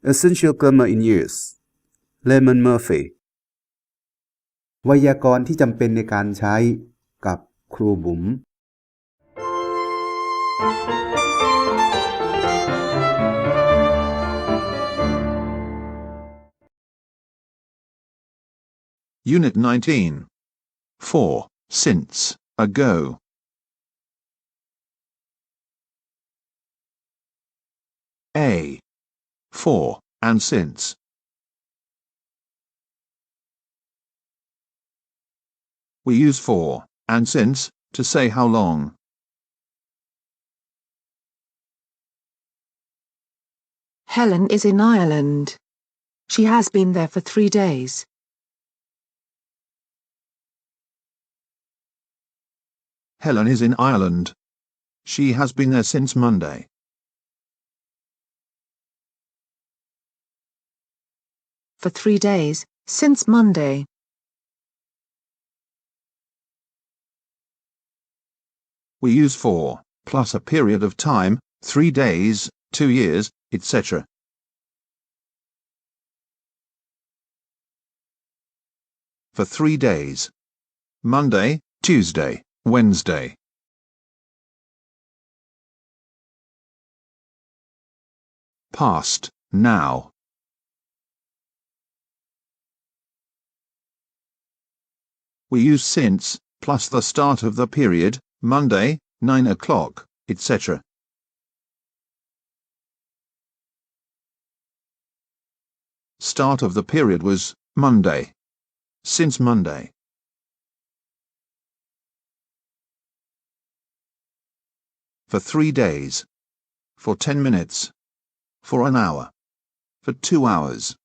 Essential Grammar in Use Lemon Murphy ไวยากรณ์ที่จำเป็นในการใช้กับครูบุ๋ม Unit 19. 4. Since, ago. A. For, and since. We use for, and since, to say how long. Helen is in Ireland. She has been there for 3 days. Helen is in Ireland. She has been there since Monday. For 3 days, since Monday. We use for, plus a period of time, 3 days, 2 years, etc. For 3 days. Monday, Tuesday, Wednesday. Past, now. We use since, plus the start of the period, Monday, 9 o'clock, etc. Start of the period was Monday. Since Monday. For 3 days. For 10 minutes. For an hour. For 2 hours.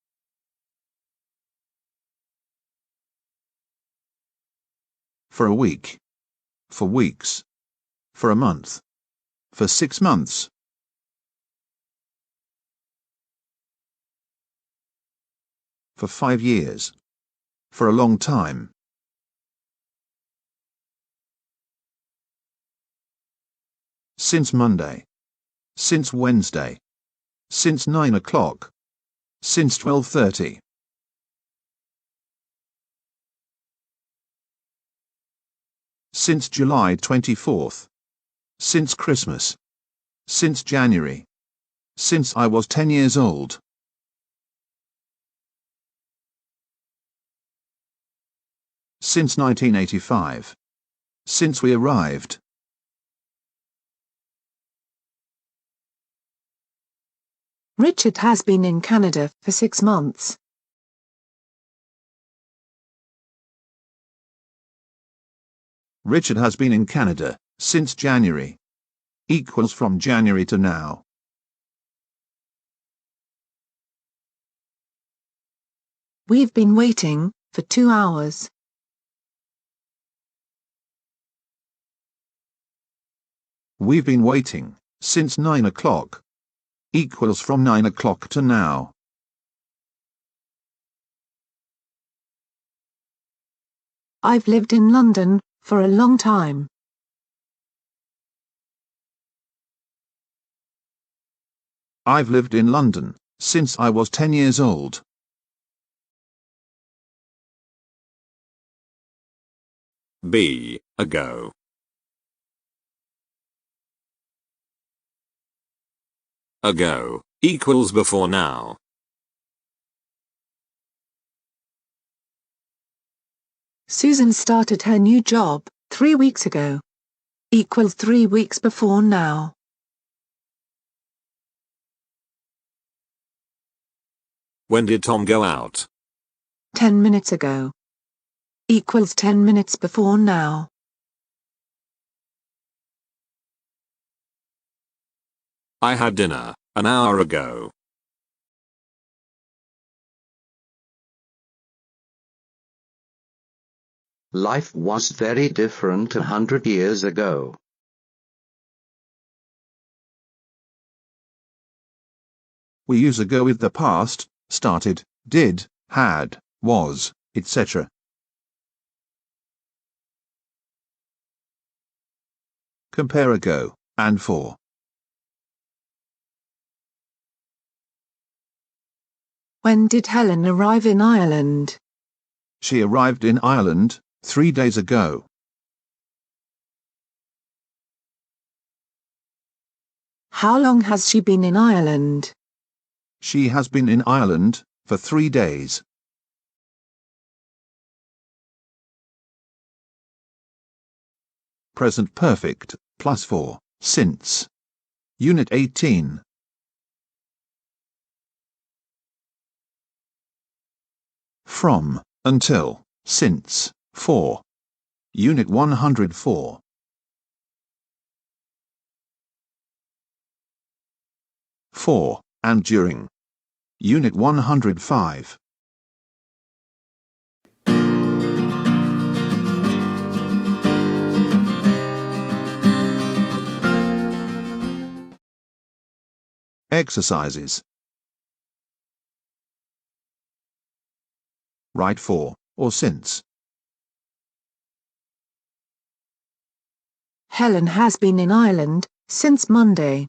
For a week. For weeks. For a month. For 6 months. For 5 years. For a long time. Since Monday. Since Wednesday. Since 9 o'clock. Since 12:30. Since July 24th. Since Christmas. Since January. Since I was 10 years old. Since 1985. Since we arrived. Richard has been in Canada for 6 months. Richard has been in Canada since January. Equals from January to now. We've been waiting for 2 hours. We've been waiting since 9 o'clock. Equals from 9 o'clock to now. I've lived in London for a long time. I've lived in London since I was 10 years old. B. Ago. Ago equals before now. Susan started her new job 3 weeks ago. Equals 3 weeks before now. When did Tom go out? 10 minutes ago. Equals 10 minutes before now. I had dinner an hour ago. Life was very different 100 years ago. We use ago with the past, started, did, had, was, etc. Compare ago and for. When did Helen arrive in Ireland? She arrived in Ireland 3 days ago. How long has she been in Ireland? She has been in Ireland for 3 days. Present perfect, +4, since. Unit 18. From, until, since, for. Unit 104. For, and during. Unit 105. Exercises. Write for, or since. Helen has been in Ireland since Monday.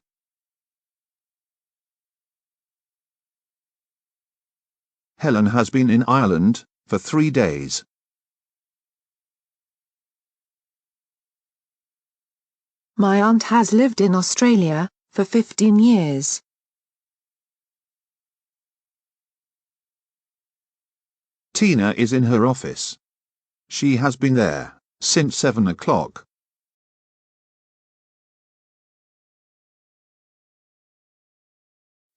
Helen has been in Ireland for 3 days. My aunt has lived in Australia for 15 years. Tina is in her office. She has been there since 7 o'clock.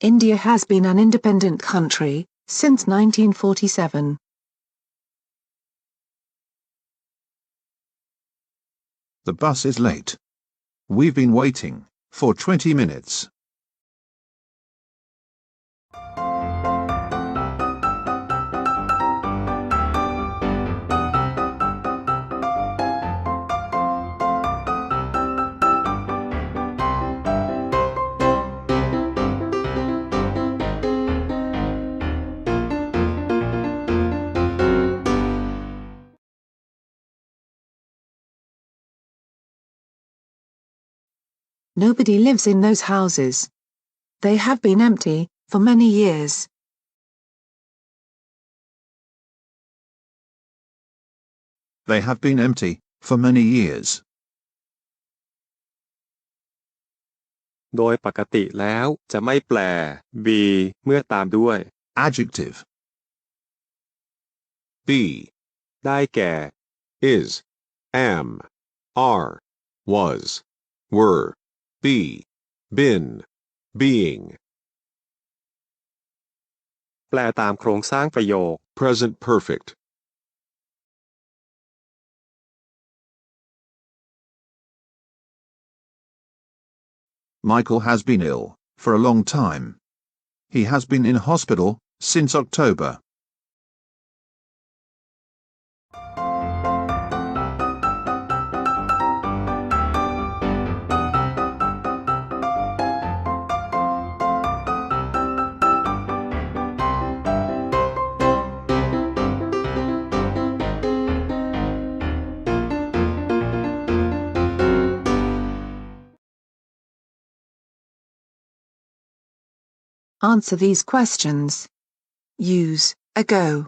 India has been an independent country since 1947. The bus is late. We've been waiting for 20 minutes. Nobody lives in those houses. They have been empty for many years. They have been empty for many years. โดยปกติแล้วจะไม่แปล be เมื่อตามด้วย Adjective. Be, ได้แก่ is, am, are, was, were, be, been, being. แปลตามโครงสร้างประโยค Present perfect. Michael has been ill for a long time. He has been in hospital since October. Answer these questions. Use ago.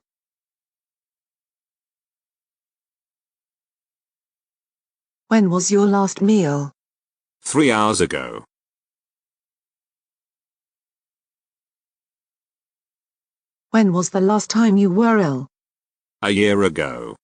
When was your last meal? 3 hours ago. When was the last time you were ill? A year ago.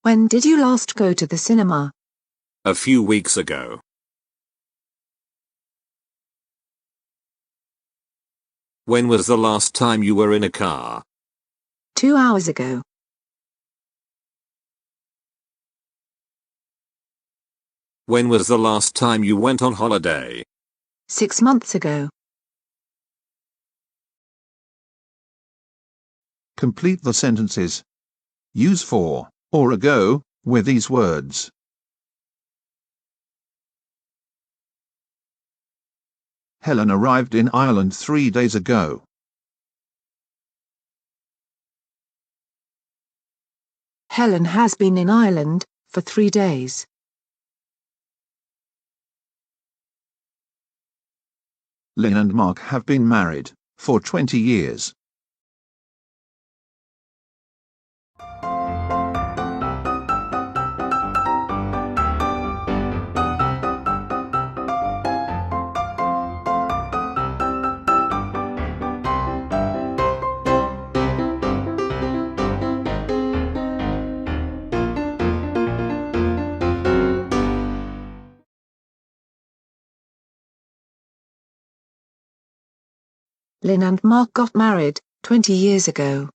When did you last go to the cinema? A few weeks ago. When was the last time you were in a car? 2 hours ago. When was the last time you went on holiday? 6 months ago. Complete the sentences. Use for or ago with these words. Helen arrived in Ireland 3 days ago. Helen has been in Ireland for 3 days. Lynn and Mark have been married for 20 years. Lynn and Mark got married 20 years ago.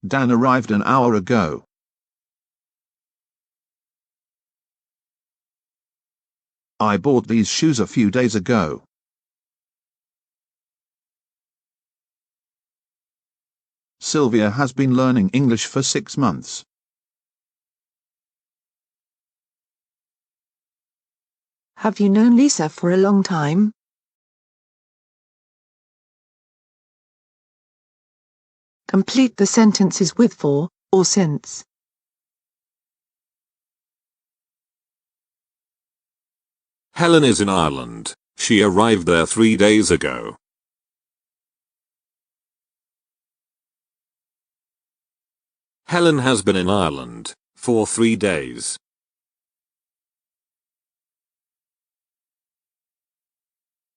Dan arrived an hour ago. I bought these shoes a few days ago. Sylvia has been learning English for 6 months. Have you known Lisa for a long time? Complete the sentences with for or since. Helen is in Ireland. She arrived there 3 days ago. Helen has been in Ireland for 3 days.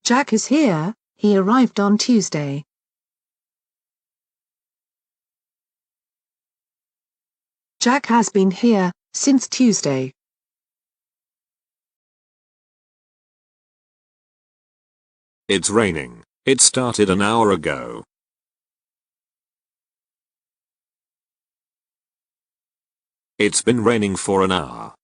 Jack is here, he arrived on Tuesday. Jack has been here since Tuesday. It's raining. It started an hour ago. It's been raining for an hour.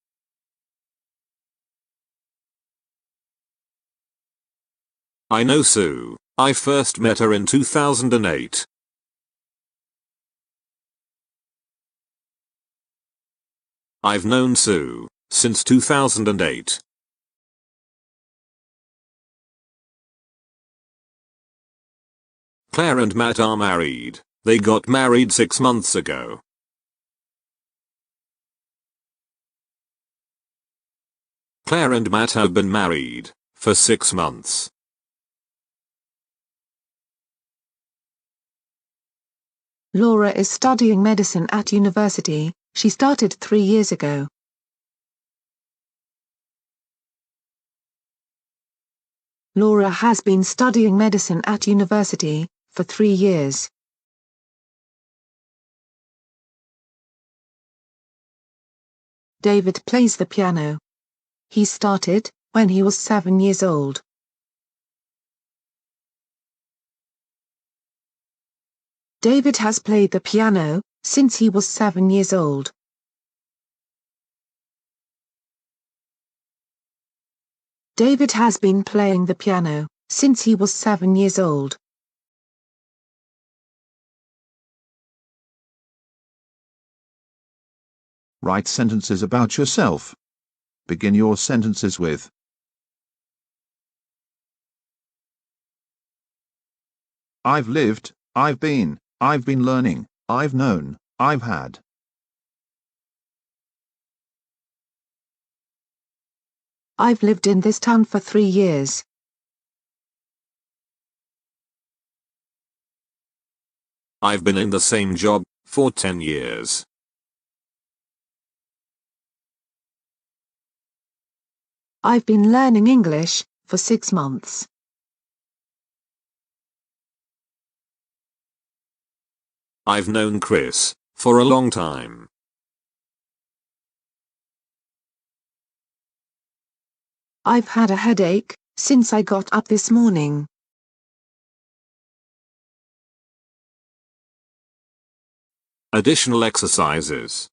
I know Sue. I first met her in 2008. I've known Sue since 2008. Claire and Matt are married. They got married 6 months ago. Claire and Matt have been married for 6 months. Laura is studying medicine at university. She started 3 years ago. Laura has been studying medicine at university for 3 years. David plays the piano. He started when he was 7 years old. David has played the piano since he was 7 years old. David has been playing the piano since he was 7 years old. Write sentences about yourself. Begin your sentences with I've lived, I've been learning, I've known, I've had. I've lived in this town for 3 years. I've been in the same job for 10 years. I've been learning English for 6 months. I've known Chris for a long time. I've had a headache since I got up this morning. Additional exercises.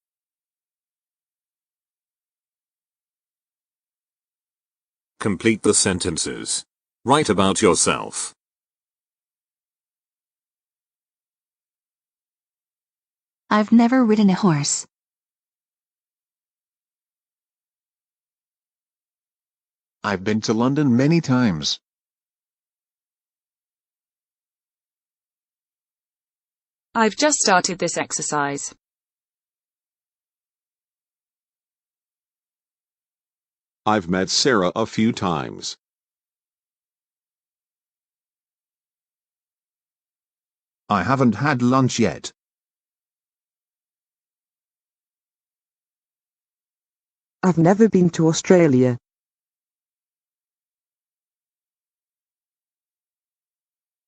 Complete the sentences. Write about yourself. I've never ridden a horse. I've been to London many times. I've just started this exercise. I've met Sarah a few times. I haven't had lunch yet. I've never been to Australia.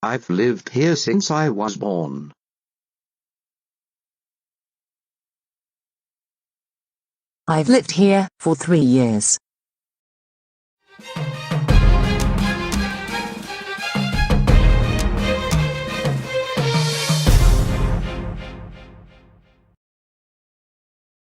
I've lived here since I was born. I've lived here for 3 years.